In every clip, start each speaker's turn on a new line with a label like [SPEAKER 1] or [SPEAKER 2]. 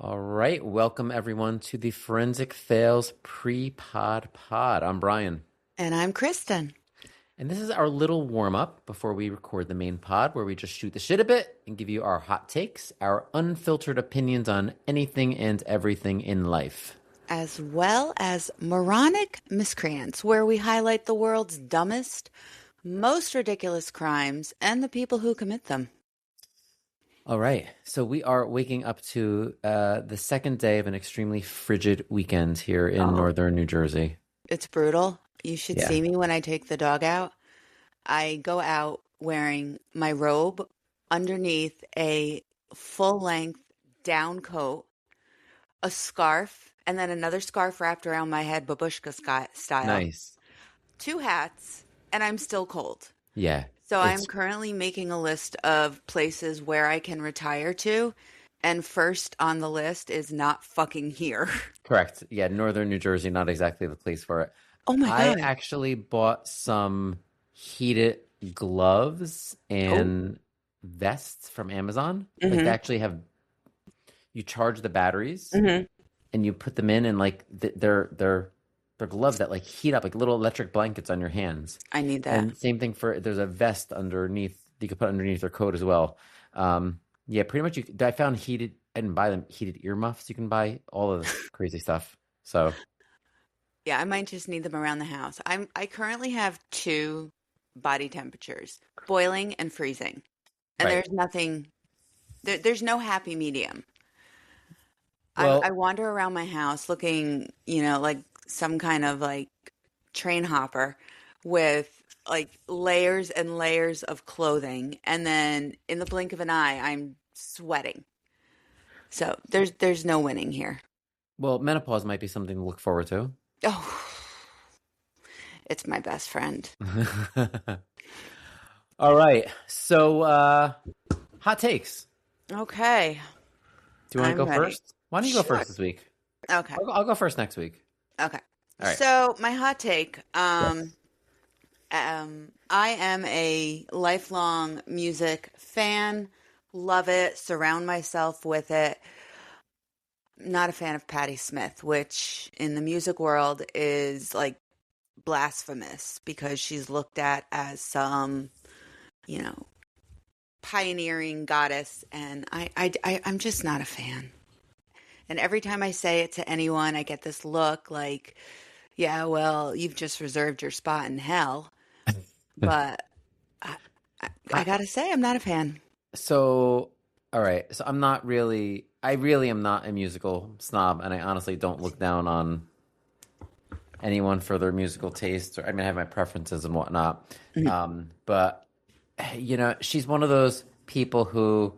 [SPEAKER 1] All right, welcome everyone to the Forensic Fails pre-pod pod. I'm Brian,
[SPEAKER 2] And I'm Kristen.
[SPEAKER 1] and this is our little warm-up before we record the main pod, where we just shoot the shit a bit and give you our hot takes, our unfiltered opinions on anything and everything in life.
[SPEAKER 2] As well as moronic miscreants, where we highlight the world's dumbest, most ridiculous crimes and the people who commit them.
[SPEAKER 1] All right, so we are waking up to the second day of an extremely frigid weekend here in northern New Jersey.
[SPEAKER 2] It's brutal. You should
[SPEAKER 1] Yeah.
[SPEAKER 2] see me when I take the dog out. I go out wearing my robe underneath a full-length down coat, a scarf, and then another scarf wrapped around my head, babushka style.
[SPEAKER 1] Nice.
[SPEAKER 2] 2 hats, and I'm still cold.
[SPEAKER 1] Yeah.
[SPEAKER 2] So I'm
[SPEAKER 1] It's
[SPEAKER 2] currently making a list of places where I can retire to, and first on the list is not fucking here.
[SPEAKER 1] correct. Yeah, northern New Jersey, not exactly the place for it.
[SPEAKER 2] Oh my
[SPEAKER 1] I
[SPEAKER 2] God.
[SPEAKER 1] actually bought some heated gloves and vests from Amazon. Like they actually have, you charge the batteries and you put them in, and like they're gloves that like heat up like little electric blankets on your hands.
[SPEAKER 2] I need that.
[SPEAKER 1] And same thing for, there's a vest underneath you could put underneath your coat as well. Yeah, pretty much. I found heated. I didn't buy them. Heated earmuffs. You can buy all of this crazy stuff. So
[SPEAKER 2] Yeah, I might just need them around the house. I currently have 2 body temperatures, boiling and freezing. And
[SPEAKER 1] right.
[SPEAKER 2] there's nothing, there's no happy medium.
[SPEAKER 1] Well,
[SPEAKER 2] I wander around my house looking, like some kind of like train hopper with like layers and layers of clothing. And then in the blink of an eye, I'm sweating. So there's no winning here.
[SPEAKER 1] well, menopause might be something to look forward to.
[SPEAKER 2] Oh, it's my best friend.
[SPEAKER 1] All right. So, hot takes.
[SPEAKER 2] Okay.
[SPEAKER 1] Do you want to
[SPEAKER 2] I'm
[SPEAKER 1] go
[SPEAKER 2] ready.
[SPEAKER 1] first? Why don't you go
[SPEAKER 2] Sure.
[SPEAKER 1] first this week?
[SPEAKER 2] Okay.
[SPEAKER 1] I'll go first next week.
[SPEAKER 2] Okay.
[SPEAKER 1] All right.
[SPEAKER 2] So my hot take,
[SPEAKER 1] Yes.
[SPEAKER 2] I am a lifelong music fan, love it, surround myself with it. Not a fan of Patti Smith, which in the music world is like blasphemous because she's looked at as some, pioneering goddess, and I'm just not a fan. And every time I say it to anyone, I get this look like, yeah, well, you've just reserved your spot in hell. But I gotta say, I'm not a fan.
[SPEAKER 1] So, all right. So I really am not a musical snob, and I honestly don't look down on anyone for their musical tastes. I have my preferences and whatnot. But she's one of those people who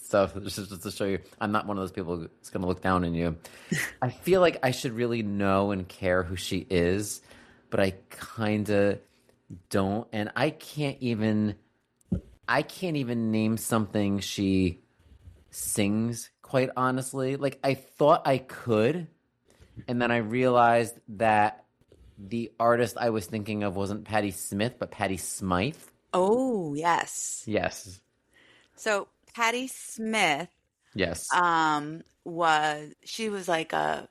[SPEAKER 1] so just to show you, I'm not one of those people who's going to look down on you. I feel like I should really know and care who she is, but I kind of don't, and I can't even name something she sings, quite honestly. Like, I thought I could, and then I realized that the artist I was thinking of wasn't Patti Smith, but Patti Smythe.
[SPEAKER 2] Oh, yes.
[SPEAKER 1] Yes.
[SPEAKER 2] So Patti Smith,
[SPEAKER 1] Yes.
[SPEAKER 2] she's like a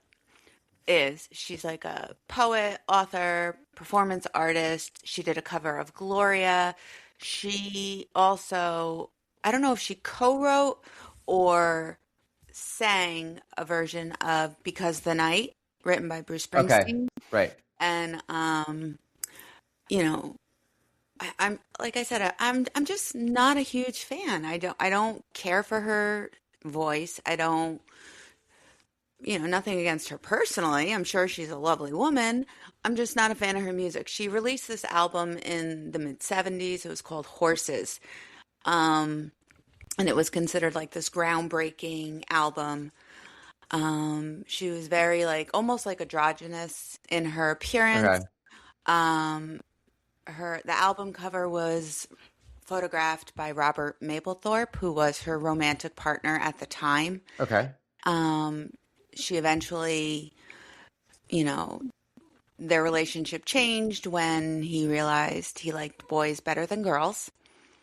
[SPEAKER 2] poet, author, performance artist. She did a cover of Gloria. She also, I don't know if she co-wrote or sang a version of Because the Night, written by Bruce
[SPEAKER 1] Okay.
[SPEAKER 2] Springsteen.
[SPEAKER 1] Right.
[SPEAKER 2] And I'm like I said, I'm just not a huge fan. I don't care for her voice. I don't, nothing against her personally. I'm sure she's a lovely woman. I'm just not a fan of her music. She released this album in the mid 70s. It was called Horses. And it was considered like this groundbreaking album. She was very like almost like androgynous in her appearance.
[SPEAKER 1] Okay.
[SPEAKER 2] The album cover was photographed by Robert Mapplethorpe, who was her romantic partner at the time.
[SPEAKER 1] Okay.
[SPEAKER 2] She eventually, their relationship changed when he realized he liked boys better than girls.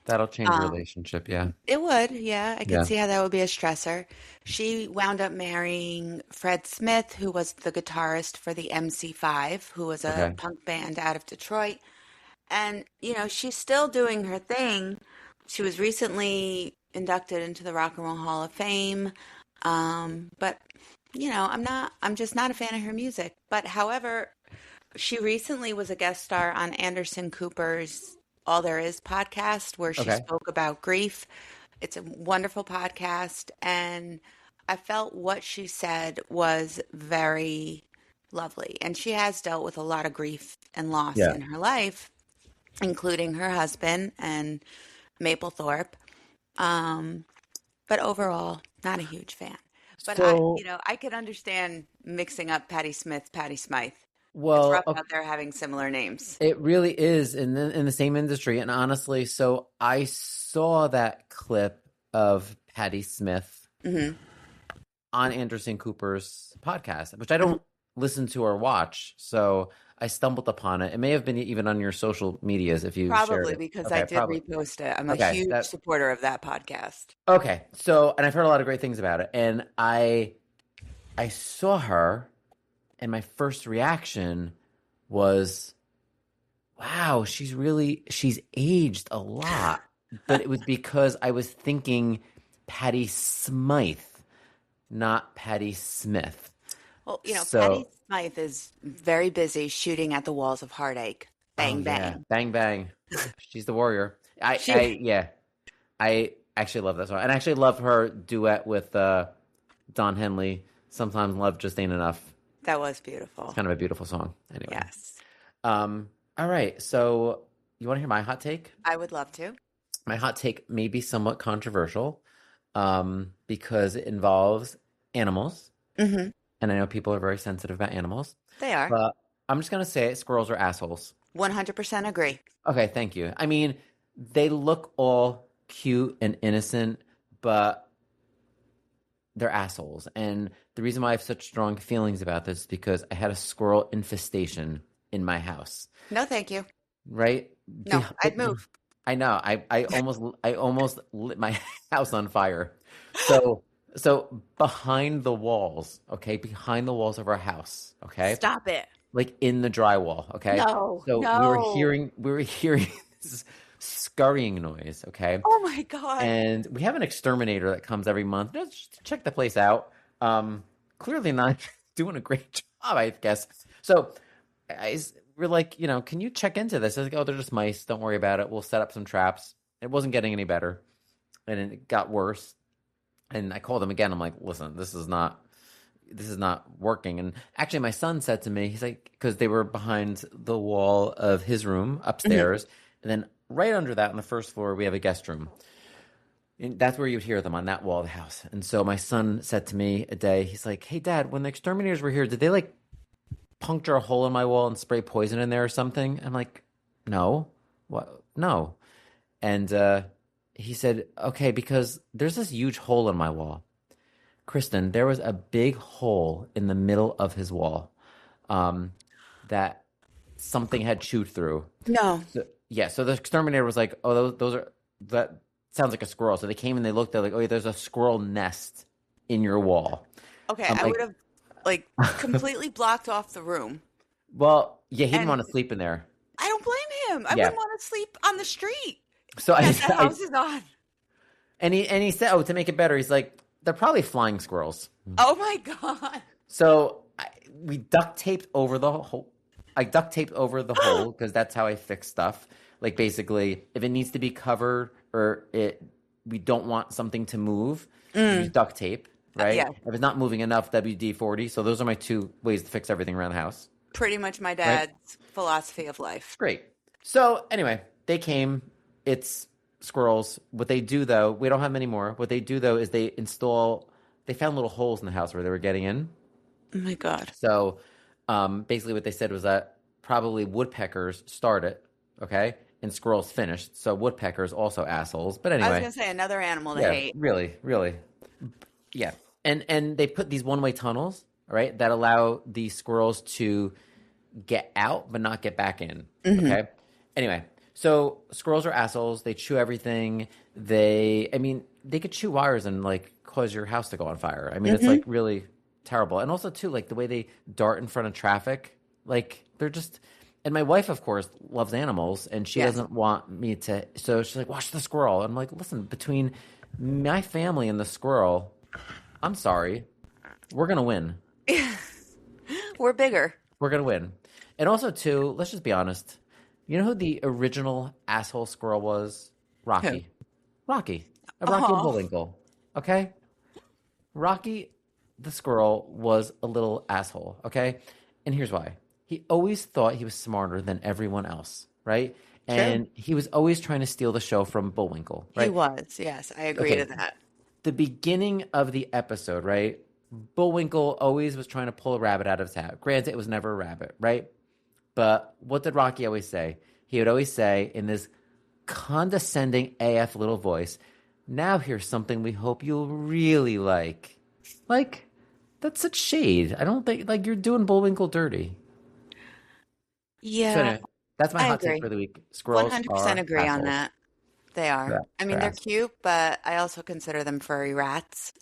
[SPEAKER 1] That'll change your
[SPEAKER 2] Um,
[SPEAKER 1] relationship. Yeah.
[SPEAKER 2] it would, yeah. I could
[SPEAKER 1] Yeah.
[SPEAKER 2] see how that would be a stressor. She wound up marrying Fred Smith, who was the guitarist for the MC5, who was a
[SPEAKER 1] Okay.
[SPEAKER 2] punk band out of Detroit. And, she's still doing her thing. She was recently inducted into the Rock and Roll Hall of Fame. But, I'm just not a fan of her music. But however, she recently was a guest star on Anderson Cooper's All There Is podcast, where she
[SPEAKER 1] Okay.
[SPEAKER 2] spoke about grief. It's a wonderful podcast. And I felt what she said was very lovely. And she has dealt with a lot of grief and loss
[SPEAKER 1] Yeah.
[SPEAKER 2] in her life, including her husband and Maplethorpe. Um, but overall, not a huge fan. But
[SPEAKER 1] So,
[SPEAKER 2] I could understand mixing up Patti Smith, Patti Smythe. It's
[SPEAKER 1] well,
[SPEAKER 2] rough out there having similar names.
[SPEAKER 1] it really is in the same industry. And honestly, so I saw that clip of Patti Smith
[SPEAKER 2] Hmm.
[SPEAKER 1] on Anderson Cooper's podcast, which I don't listen to or watch. So I stumbled upon it. It may have been even on your social medias if you shared
[SPEAKER 2] Probably
[SPEAKER 1] it.
[SPEAKER 2] because I
[SPEAKER 1] Okay,
[SPEAKER 2] did
[SPEAKER 1] probably.
[SPEAKER 2] repost it. I'm a
[SPEAKER 1] Okay,
[SPEAKER 2] huge
[SPEAKER 1] that
[SPEAKER 2] supporter of that podcast.
[SPEAKER 1] okay. So, and I've heard a lot of great things about it. And I saw her, and my first reaction was, wow, she's aged a lot. But it was because I was thinking Patti Smythe, not Patti Smith.
[SPEAKER 2] Well, Patti
[SPEAKER 1] So,
[SPEAKER 2] Smythe is very busy shooting at the walls of heartache.
[SPEAKER 1] oh
[SPEAKER 2] Bang,
[SPEAKER 1] yeah,
[SPEAKER 2] bang.
[SPEAKER 1] bang bang, she's the warrior.
[SPEAKER 2] She,
[SPEAKER 1] Yeah, I actually love that song, and I actually love her duet with Don Henley. Sometimes love just ain't enough.
[SPEAKER 2] that was
[SPEAKER 1] It's
[SPEAKER 2] beautiful.
[SPEAKER 1] kind of a beautiful song. Anyway,
[SPEAKER 2] Yes,
[SPEAKER 1] all right. So you want to hear my hot take?
[SPEAKER 2] I would love to.
[SPEAKER 1] My hot take may be somewhat controversial, because it involves animals,
[SPEAKER 2] Hmm.
[SPEAKER 1] and I know people are very sensitive about animals,
[SPEAKER 2] They are.
[SPEAKER 1] but I'm just gonna say it, squirrels are assholes.
[SPEAKER 2] 100% agree.
[SPEAKER 1] Okay, thank you. I mean, they look all cute and innocent, but they're assholes. And the reason why I have such strong feelings about this is because I had a squirrel infestation in my house,
[SPEAKER 2] No, thank you.
[SPEAKER 1] right?
[SPEAKER 2] No, I'd move.
[SPEAKER 1] I know. I almost lit my house on fire. So behind the walls, okay, behind the walls of our house, okay,
[SPEAKER 2] Stop it.
[SPEAKER 1] like in the drywall, okay.
[SPEAKER 2] No,
[SPEAKER 1] So we were
[SPEAKER 2] no.
[SPEAKER 1] hearing we were hearing this scurrying noise, okay,
[SPEAKER 2] Oh my God.
[SPEAKER 1] and we have an exterminator that comes every month just to check the place out. Clearly not doing a great job, I guess. So we're like, can you check into this? I was like, oh, they're just mice. Don't worry about it. We'll set up some traps. It wasn't getting any better, and it got worse. And I called him again. I'm like, listen, this is not working. And actually, my son said to me, he's like, because they were behind the wall of his room
[SPEAKER 2] Mhm.
[SPEAKER 1] upstairs, and then right under that on the first floor, we have a guest room. And that's where you'd hear them, on that wall of the house. And so my son said to me a day, he's like, hey, Dad, when the exterminators were here, did they like puncture a hole in my wall and spray poison in there or something? I'm like, no. What? No. And he said, okay, because there's this huge hole in my wall. Kristen, there was a big hole in the middle of his wall, um, that something had chewed through.
[SPEAKER 2] No.
[SPEAKER 1] So, yeah, so the exterminator was like, oh, those are, that sounds like a squirrel. So they came and they looked, they're like, oh, yeah, there's a squirrel nest in your wall.
[SPEAKER 2] Okay,
[SPEAKER 1] I'm
[SPEAKER 2] I would
[SPEAKER 1] like,
[SPEAKER 2] have like completely blocked off the room.
[SPEAKER 1] well, yeah, he didn't
[SPEAKER 2] And
[SPEAKER 1] want to sleep in there.
[SPEAKER 2] I don't blame him. I
[SPEAKER 1] Yeah.
[SPEAKER 2] wouldn't want to sleep on the street
[SPEAKER 1] So
[SPEAKER 2] that the house is on.
[SPEAKER 1] and he said, oh, to make it better, he's like, they're probably flying squirrels.
[SPEAKER 2] Oh my God.
[SPEAKER 1] So we duct taped over the hole. I duct taped over the hole because that's how I fix stuff. Like basically, if it needs to be covered or we don't want something to move, use duct tape, right?
[SPEAKER 2] Yeah,
[SPEAKER 1] If it's not moving enough, WD-40. So those are my two ways to fix everything around the house,
[SPEAKER 2] pretty much my
[SPEAKER 1] right?
[SPEAKER 2] dad's philosophy of life.
[SPEAKER 1] Great. So anyway, they came. It's squirrels. What they do though, we don't have many more. What they do though is they found little holes in the house where they were getting in.
[SPEAKER 2] Oh my God.
[SPEAKER 1] So basically what they said was that probably woodpeckers started, okay, and squirrels finished. So woodpeckers also assholes. But
[SPEAKER 2] I was
[SPEAKER 1] anyway,
[SPEAKER 2] gonna say another animal to
[SPEAKER 1] yeah,
[SPEAKER 2] hate.
[SPEAKER 1] really, really. Yeah. And they put these one-way tunnels, all right, that allow the squirrels to get out but not get back in.
[SPEAKER 2] Hmm.
[SPEAKER 1] Okay. Anyway, So squirrels are assholes. They chew everything. I mean, they could chew wires and like cause your house to go on fire. I mean, it's like
[SPEAKER 2] Hmm.
[SPEAKER 1] really terrible. And also too, like the way they dart in front of traffic, like they're just. And my wife, of course, loves animals, and she
[SPEAKER 2] Yes.
[SPEAKER 1] doesn't want me to. So she's like, "Watch the squirrel." I'm like, "Listen, between my family and the squirrel, I'm sorry, we're gonna win.
[SPEAKER 2] We're bigger.
[SPEAKER 1] We're gonna win." And also too, let's just be honest. You know who the original asshole squirrel was?
[SPEAKER 2] Who?
[SPEAKER 1] Rocky. Rocky. Rocky and
[SPEAKER 2] Oh,
[SPEAKER 1] Bullwinkle. Okay? Rocky the squirrel was a little asshole, okay? And here's why. He always thought he was smarter than everyone else, right?
[SPEAKER 2] true.
[SPEAKER 1] And he was always trying to steal the show from Bullwinkle,
[SPEAKER 2] He
[SPEAKER 1] right?
[SPEAKER 2] was. Yes, I agree to
[SPEAKER 1] Okay,
[SPEAKER 2] that.
[SPEAKER 1] the beginning of the episode, right? Bullwinkle always was trying to pull a rabbit out of his hat. Granted, it was never a rabbit, right? But what did Rocky always say? He would always say in this condescending AF little voice, "Now here's something we hope you'll really like." Like, that's such shade. I don't think, like, you're doing Bullwinkle dirty. So,
[SPEAKER 2] Yeah,
[SPEAKER 1] anyway, that's my
[SPEAKER 2] I
[SPEAKER 1] hot take
[SPEAKER 2] agree.
[SPEAKER 1] for the week. Squirrels
[SPEAKER 2] 100%
[SPEAKER 1] are
[SPEAKER 2] agree on
[SPEAKER 1] assholes.
[SPEAKER 2] that. They
[SPEAKER 1] Yeah,
[SPEAKER 2] are. I mean,
[SPEAKER 1] they're
[SPEAKER 2] they're
[SPEAKER 1] assholes.
[SPEAKER 2] cute, but I also consider them furry rats.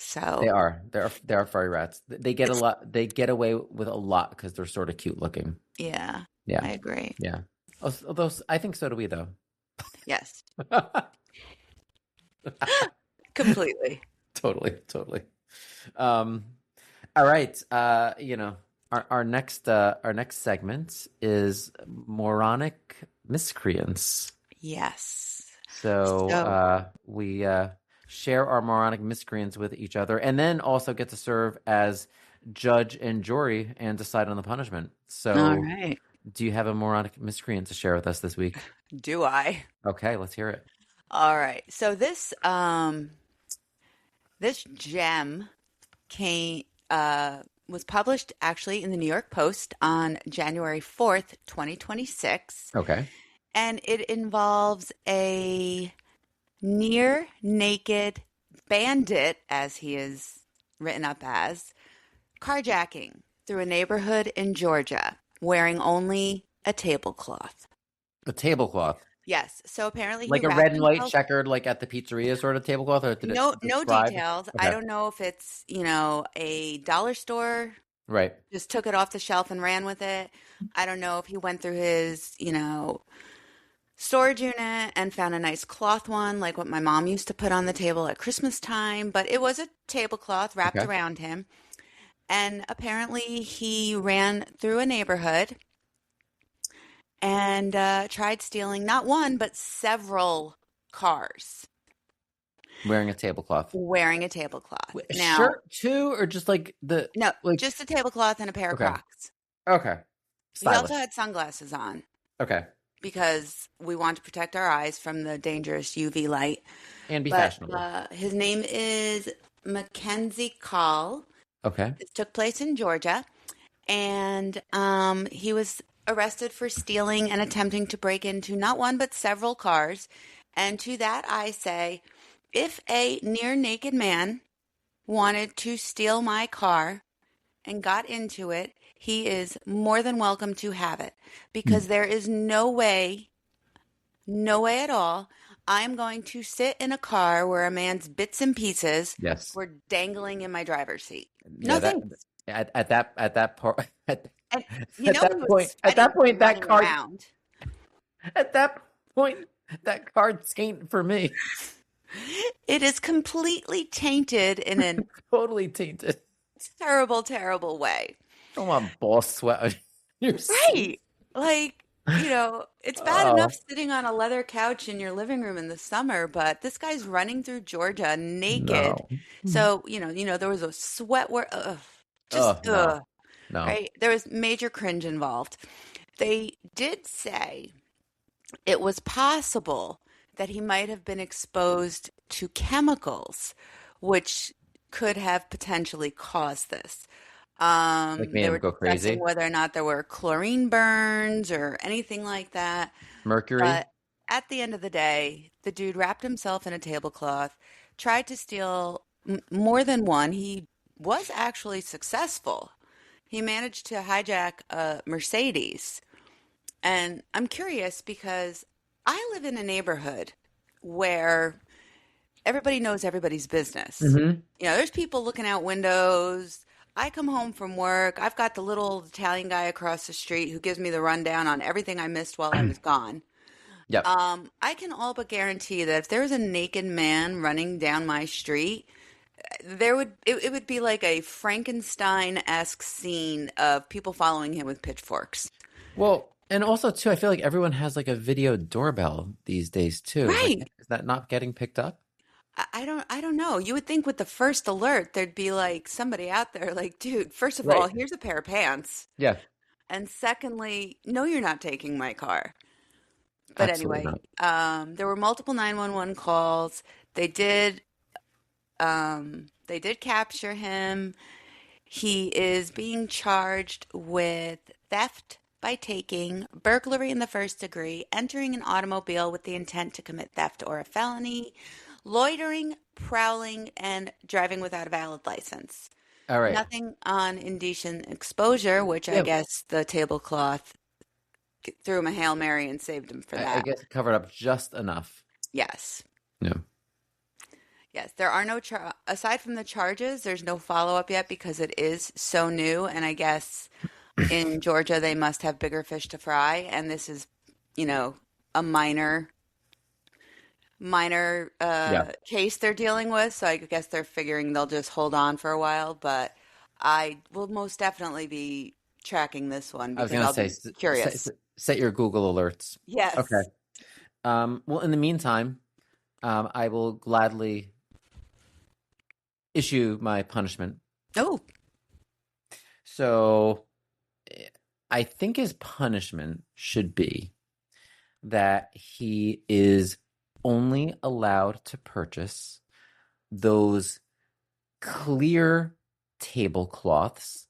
[SPEAKER 1] They
[SPEAKER 2] So
[SPEAKER 1] are. They are furry rats. They get a
[SPEAKER 2] it's,
[SPEAKER 1] lot. They get away with a lot because they're sort of cute looking.
[SPEAKER 2] yeah,
[SPEAKER 1] Yeah,
[SPEAKER 2] I agree.
[SPEAKER 1] yeah. Although I think so do we, though.
[SPEAKER 2] Yes, completely.
[SPEAKER 1] Totally, totally. Um, all right. Our next segment is moronic miscreants.
[SPEAKER 2] Yes.
[SPEAKER 1] So
[SPEAKER 2] So,
[SPEAKER 1] we share our moronic miscreants with each other, and then also get to serve as judge and jury and decide on the punishment.
[SPEAKER 2] all
[SPEAKER 1] So,
[SPEAKER 2] right.
[SPEAKER 1] do you have a moronic miscreant to share with us this week?
[SPEAKER 2] Do I?
[SPEAKER 1] Okay, let's hear it.
[SPEAKER 2] All right. So this gem came was published actually in the New York Post on January 4th, 2026,
[SPEAKER 1] Okay.
[SPEAKER 2] and it involves a near naked bandit, as he is written up as, carjacking through a neighborhood in Georgia, wearing only a tablecloth.
[SPEAKER 1] A tablecloth.
[SPEAKER 2] Yes, so apparently he
[SPEAKER 1] Like a red
[SPEAKER 2] wrapped
[SPEAKER 1] and white
[SPEAKER 2] himself.
[SPEAKER 1] checkered, like at the pizzeria sort of tablecloth, or did
[SPEAKER 2] No,
[SPEAKER 1] it
[SPEAKER 2] no
[SPEAKER 1] describe?
[SPEAKER 2] details. I
[SPEAKER 1] Okay,
[SPEAKER 2] don't know if it's, a dollar store
[SPEAKER 1] right.
[SPEAKER 2] just took it off the shelf and ran with it. I don't know if he went through his, storage unit and found a nice cloth one, like what my mom used to put on the table at Christmas time, but it was a tablecloth wrapped
[SPEAKER 1] Okay,
[SPEAKER 2] around him. And apparently he ran through a neighborhood and tried stealing not one, but several cars
[SPEAKER 1] wearing a tablecloth.
[SPEAKER 2] wearing a tablecloth.
[SPEAKER 1] A
[SPEAKER 2] Now,
[SPEAKER 1] shirt too, or just like the
[SPEAKER 2] no,
[SPEAKER 1] like?
[SPEAKER 2] just a tablecloth and a pair of
[SPEAKER 1] Okay,
[SPEAKER 2] Crocs.
[SPEAKER 1] okay,
[SPEAKER 2] He also
[SPEAKER 1] stylish.
[SPEAKER 2] had sunglasses on
[SPEAKER 1] Okay,
[SPEAKER 2] because we want to protect our eyes from the dangerous UV light.
[SPEAKER 1] and be
[SPEAKER 2] But
[SPEAKER 1] fashionable.
[SPEAKER 2] his name is Mackenzie Call.
[SPEAKER 1] Okay,
[SPEAKER 2] This took place in Georgia, and he was arrested for stealing and attempting to break into not one but several cars. And to that I say, if a near naked man wanted to steal my car and got into it, he is more than welcome to have it
[SPEAKER 1] Hmm.
[SPEAKER 2] because there is no way, no way at all. I'm going to sit in a car where a man's bits and pieces
[SPEAKER 1] Yes,
[SPEAKER 2] were dangling in my driver's seat.
[SPEAKER 1] yeah.
[SPEAKER 2] No
[SPEAKER 1] That
[SPEAKER 2] thanks.
[SPEAKER 1] at that part
[SPEAKER 2] And
[SPEAKER 1] at
[SPEAKER 2] he
[SPEAKER 1] that
[SPEAKER 2] was
[SPEAKER 1] point
[SPEAKER 2] sweating from
[SPEAKER 1] that
[SPEAKER 2] running
[SPEAKER 1] card
[SPEAKER 2] around.
[SPEAKER 1] at that point that card's taint for me.
[SPEAKER 2] It is completely tainted in a
[SPEAKER 1] Totally tainted.
[SPEAKER 2] terrible, terrible way.
[SPEAKER 1] Come on, boss sweat. You're
[SPEAKER 2] Right. Like, it's bad enough
[SPEAKER 1] oh
[SPEAKER 2] sitting on a leather couch in your living room in the summer, but this guy's running through Georgia naked.
[SPEAKER 1] no.
[SPEAKER 2] So, there was a sweat where, just,
[SPEAKER 1] Oh no. No.
[SPEAKER 2] right? There was major cringe involved. They did say it was possible that he might have been exposed to chemicals, which could have potentially caused this.
[SPEAKER 1] Like made
[SPEAKER 2] They
[SPEAKER 1] him
[SPEAKER 2] were
[SPEAKER 1] go
[SPEAKER 2] discussing
[SPEAKER 1] crazy.
[SPEAKER 2] whether or not there were chlorine burns or anything like that.
[SPEAKER 1] Mercury.
[SPEAKER 2] But at the end of the day, the dude wrapped himself in a tablecloth, tried to steal more than one. He was actually successful. He managed to hijack a Mercedes. And I'm curious because I live in a neighborhood where everybody knows everybody's business.
[SPEAKER 1] Hmm.
[SPEAKER 2] There's people looking out windows. I come home from work. I've got the little Italian guy across the street who gives me the rundown on everything I missed while I was gone.
[SPEAKER 1] Yep.
[SPEAKER 2] I can all but guarantee that if there was a naked man running down my street, it would be like a Frankenstein-esque scene of people following him with pitchforks.
[SPEAKER 1] Well, and also too, I feel like everyone has like a video doorbell these days too. Like,
[SPEAKER 2] Right.
[SPEAKER 1] is that not getting picked up?
[SPEAKER 2] I don't know. You would think with the first alert there'd be like somebody out there like, dude, first of all,
[SPEAKER 1] Right.
[SPEAKER 2] here's a pair of pants.
[SPEAKER 1] Yeah.
[SPEAKER 2] And secondly, no, you're not taking my car. But
[SPEAKER 1] Absolutely
[SPEAKER 2] anyway,
[SPEAKER 1] not.
[SPEAKER 2] there were multiple 911 calls. They did they did capture him. He is being charged with theft by taking, burglary in the first degree, entering an automobile with the intent to commit theft or a felony, loitering, prowling, and driving without a valid license.
[SPEAKER 1] All right.
[SPEAKER 2] Nothing on indecent exposure, which I
[SPEAKER 1] Yeah.
[SPEAKER 2] guess the tablecloth threw him a Hail Mary and saved him for
[SPEAKER 1] I
[SPEAKER 2] that.
[SPEAKER 1] guess it covered up just enough.
[SPEAKER 2] Yes.
[SPEAKER 1] Yeah.
[SPEAKER 2] Yes, there are no aside from the charges, there's no follow-up yet because it is so new, and I guess in Georgia they must have bigger fish to fry, and this is, a minor
[SPEAKER 1] Yeah.
[SPEAKER 2] case they're dealing with, so I guess they're figuring they'll just hold on for a while, but I will most definitely be tracking this one
[SPEAKER 1] I was
[SPEAKER 2] because
[SPEAKER 1] gonna
[SPEAKER 2] I'll
[SPEAKER 1] say
[SPEAKER 2] be curious.
[SPEAKER 1] set your Google alerts. Okay.
[SPEAKER 2] Yes.
[SPEAKER 1] Well, in the meantime, I will gladly issue my punishment.
[SPEAKER 2] Oh,
[SPEAKER 1] So I think his punishment should be that he is only allowed to purchase those clear tablecloths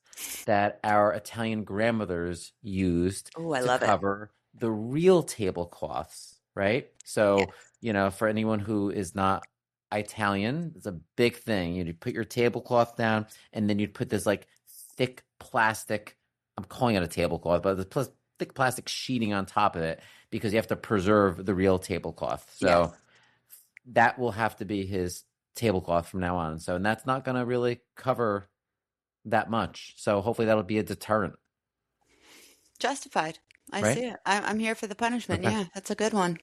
[SPEAKER 1] that our Italian grandmothers used
[SPEAKER 2] oh, I
[SPEAKER 1] to
[SPEAKER 2] love it.
[SPEAKER 1] cover the real tablecloths, right?
[SPEAKER 2] Yes.
[SPEAKER 1] So, for anyone who is not Italian, it's a big thing. You'd put your tablecloth down and then you'd put this like thick plastic, I'm calling it a tablecloth, but the thick plastic sheeting on top of it because you have to preserve the real tablecloth.
[SPEAKER 2] Yes.
[SPEAKER 1] So that will have to be his tablecloth from now on. So, and that's not going to really cover that much. So hopefully that'll be a deterrent,
[SPEAKER 2] Justified. I
[SPEAKER 1] right?
[SPEAKER 2] see it. I'm here for the punishment.
[SPEAKER 1] Okay.
[SPEAKER 2] Yeah, that's a good one.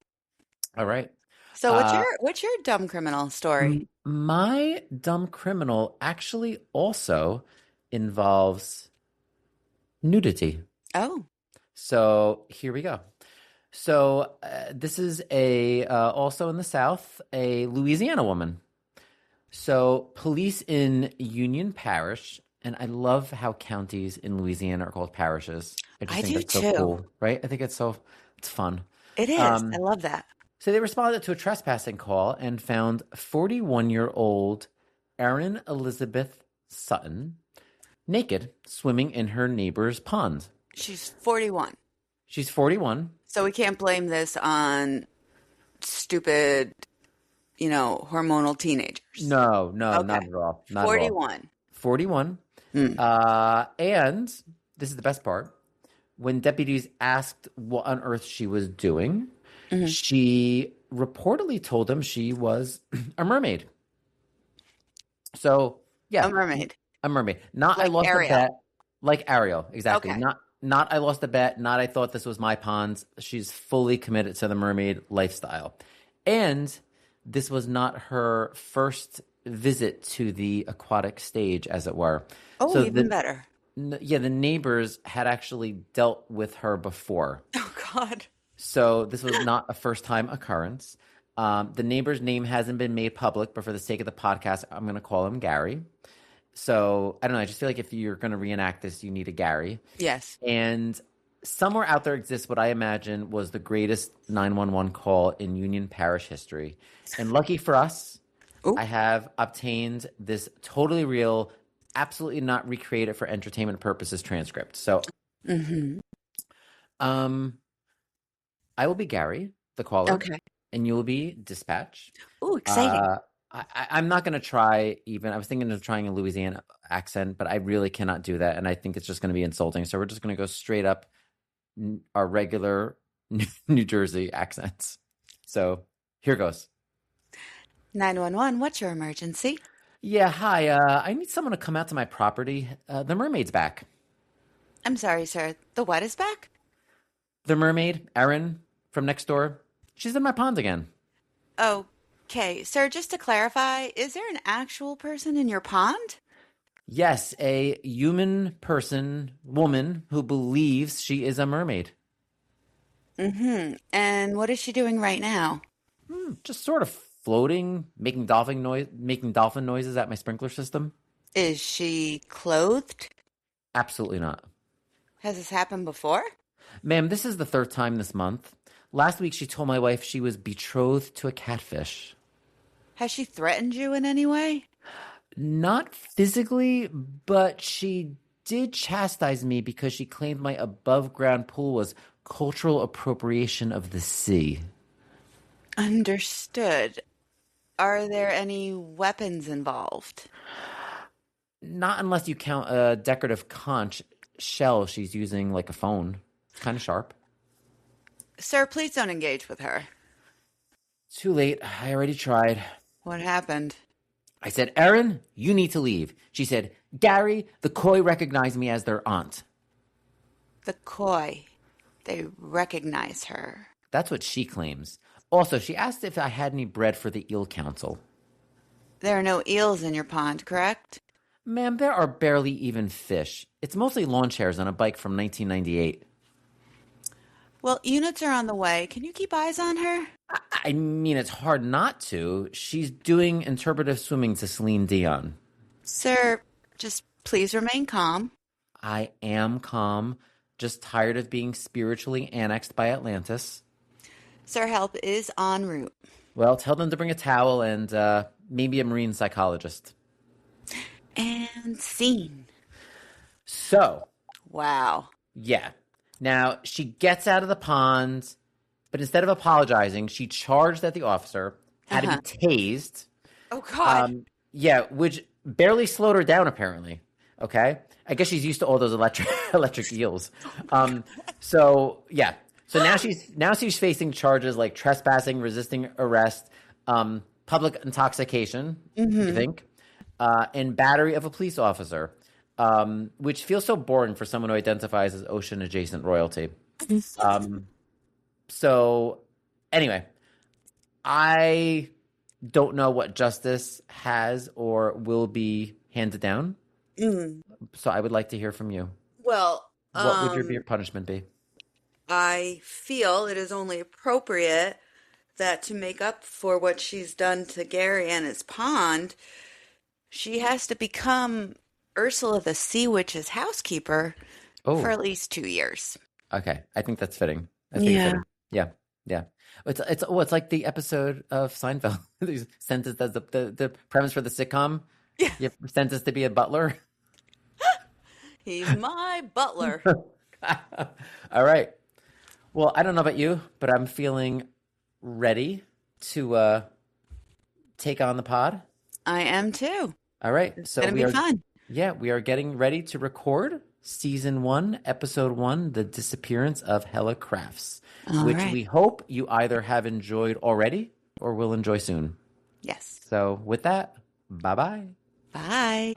[SPEAKER 1] All right.
[SPEAKER 2] So what's
[SPEAKER 1] Uh,
[SPEAKER 2] your dumb criminal story?
[SPEAKER 1] my dumb criminal actually also involves nudity.
[SPEAKER 2] Oh,
[SPEAKER 1] So here we go. So this is a also in the South, a Louisiana woman. So police in Union Parish, and I love how counties in Louisiana are called parishes. I just
[SPEAKER 2] I
[SPEAKER 1] think
[SPEAKER 2] do
[SPEAKER 1] that's so
[SPEAKER 2] too.
[SPEAKER 1] cool, right? I think it's fun.
[SPEAKER 2] It is. I
[SPEAKER 1] Um,
[SPEAKER 2] love that.
[SPEAKER 1] so they responded to a trespassing call and found 41-year-old Erin Elizabeth Sutton naked swimming in her neighbor's pond.
[SPEAKER 2] She's 41.
[SPEAKER 1] She's 41.
[SPEAKER 2] So we can't blame this on stupid, hormonal teenagers.
[SPEAKER 1] No, no,
[SPEAKER 2] Okay.
[SPEAKER 1] not at all. Not at all.
[SPEAKER 2] 41.
[SPEAKER 1] 41.
[SPEAKER 2] Mm.
[SPEAKER 1] And this is the best part. When deputies asked what on earth she was doing,
[SPEAKER 2] Mhm.
[SPEAKER 1] she reportedly told them she was a mermaid. So,
[SPEAKER 2] A
[SPEAKER 1] yeah,
[SPEAKER 2] mermaid.
[SPEAKER 1] a mermaid. Not I
[SPEAKER 2] Like
[SPEAKER 1] lost a
[SPEAKER 2] Ariel.
[SPEAKER 1] bet, like Ariel, exactly.
[SPEAKER 2] Okay.
[SPEAKER 1] Not I lost a bet, not I thought this was my pond. She's fully committed to the mermaid lifestyle. And this was not her first visit to the aquatic stage, as it were.
[SPEAKER 2] Oh,
[SPEAKER 1] So
[SPEAKER 2] even better.
[SPEAKER 1] the neighbors had actually dealt with her before.
[SPEAKER 2] Oh, God.
[SPEAKER 1] So this was not a first time occurrence. The neighbor's name hasn't been made public, but for the sake of the podcast, I'm going to call him Gary. So I don't know. I just feel like if you're going to reenact this, you need a Gary.
[SPEAKER 2] Yes.
[SPEAKER 1] And somewhere out there exists what I imagine was the greatest 911 call in Union Parish history. And lucky for us,
[SPEAKER 2] Ooh.
[SPEAKER 1] I have obtained this totally real, absolutely not recreated for entertainment purposes transcript. So
[SPEAKER 2] Mm-hmm.
[SPEAKER 1] I will be Gary, the caller,
[SPEAKER 2] Okay.
[SPEAKER 1] and you will be dispatch.
[SPEAKER 2] Ooh, exciting.
[SPEAKER 1] I'm not going to try even. I was thinking of trying a Louisiana accent, but I really cannot do that. And I think it's just going to be insulting. So we're just going to go straight up our regular New Jersey accents. So here goes.
[SPEAKER 2] 911, what's your emergency?
[SPEAKER 1] Yeah, hi. I need someone to come out to my property. The mermaid's back.
[SPEAKER 2] I'm sorry, sir. The what is back?
[SPEAKER 1] The mermaid, Erin, from next door. She's in my pond again.
[SPEAKER 2] Okay, sir, just to clarify, is there an actual person in your pond?
[SPEAKER 1] Yes, a human person, woman, who believes she is a mermaid.
[SPEAKER 2] Mm-hmm. And what is she doing right now?
[SPEAKER 1] Just sort of floating, making dolphin noises at my sprinkler system.
[SPEAKER 2] Is she clothed?
[SPEAKER 1] Absolutely not.
[SPEAKER 2] Has this happened before?
[SPEAKER 1] Ma'am, this is the third time this month. Last week she told my wife she was betrothed to a catfish.
[SPEAKER 2] Has she threatened you in any way?
[SPEAKER 1] Not physically, but she did chastise me because she claimed my above ground pool was cultural appropriation of the sea.
[SPEAKER 2] Understood. Are there any weapons involved?
[SPEAKER 1] Not unless you count a decorative conch shell she's using like a phone. It's kind of sharp.
[SPEAKER 2] Sir, please don't engage with her.
[SPEAKER 1] Too late. I already tried.
[SPEAKER 2] What happened?
[SPEAKER 1] I said, Erin, you need to leave. She said, Gary, the koi recognized me as their aunt.
[SPEAKER 2] The koi. They recognize her.
[SPEAKER 1] That's what she claims. Also, she asked if I had any bread for the eel council.
[SPEAKER 2] There are no eels in your pond, correct?
[SPEAKER 1] Ma'am, there are barely even fish. It's mostly lawn chairs on a bike from 1998.
[SPEAKER 2] Well, units are on the way. Can you keep eyes on her?
[SPEAKER 1] I mean, it's hard not to. She's doing interpretive swimming to Celine Dion.
[SPEAKER 2] Sir, just please remain calm.
[SPEAKER 1] I am calm, just tired of being spiritually annexed by Atlantis.
[SPEAKER 2] Sir, help is en route.
[SPEAKER 1] Well, tell them to bring a towel and maybe a marine psychologist.
[SPEAKER 2] And scene.
[SPEAKER 1] So,
[SPEAKER 2] Wow.
[SPEAKER 1] yeah. Now, she gets out of the pond, but instead of apologizing, she charged at the officer, had to be tased.
[SPEAKER 2] Oh, God.
[SPEAKER 1] Yeah, which barely slowed her down, apparently. Okay? I guess she's used to all those electric eels. So, yeah. So now she's facing charges like trespassing, resisting arrest, public intoxication, you think, and battery of a police officer, which feels so boring for someone who identifies as ocean adjacent royalty. So anyway, I don't know what justice has or will be handed down. So I would like to hear from you.
[SPEAKER 2] Well,
[SPEAKER 1] What would your punishment be?
[SPEAKER 2] I feel it is only appropriate that to make up for what she's done to Gary and his pond, she has to become Ursula the Sea Witch's housekeeper for at least 2 years.
[SPEAKER 1] Okay, I think that's fitting. I think it's fitting. Yeah. It's like the episode of Seinfeld. Sentenced as the premise for the sitcom.
[SPEAKER 2] Yeah.
[SPEAKER 1] You're sentenced to be a butler.
[SPEAKER 2] He's my butler.
[SPEAKER 1] All right. Well, I don't know about you, but I'm feeling ready to take on the pod.
[SPEAKER 2] I am too.
[SPEAKER 1] All right.
[SPEAKER 2] It's gonna be fun.
[SPEAKER 1] Yeah, we are getting ready to record season 1, episode 1, The Disappearance of Hella Crafts, which we hope you either have enjoyed already or will enjoy soon.
[SPEAKER 2] Yes.
[SPEAKER 1] So with that, bye-bye.
[SPEAKER 2] Bye.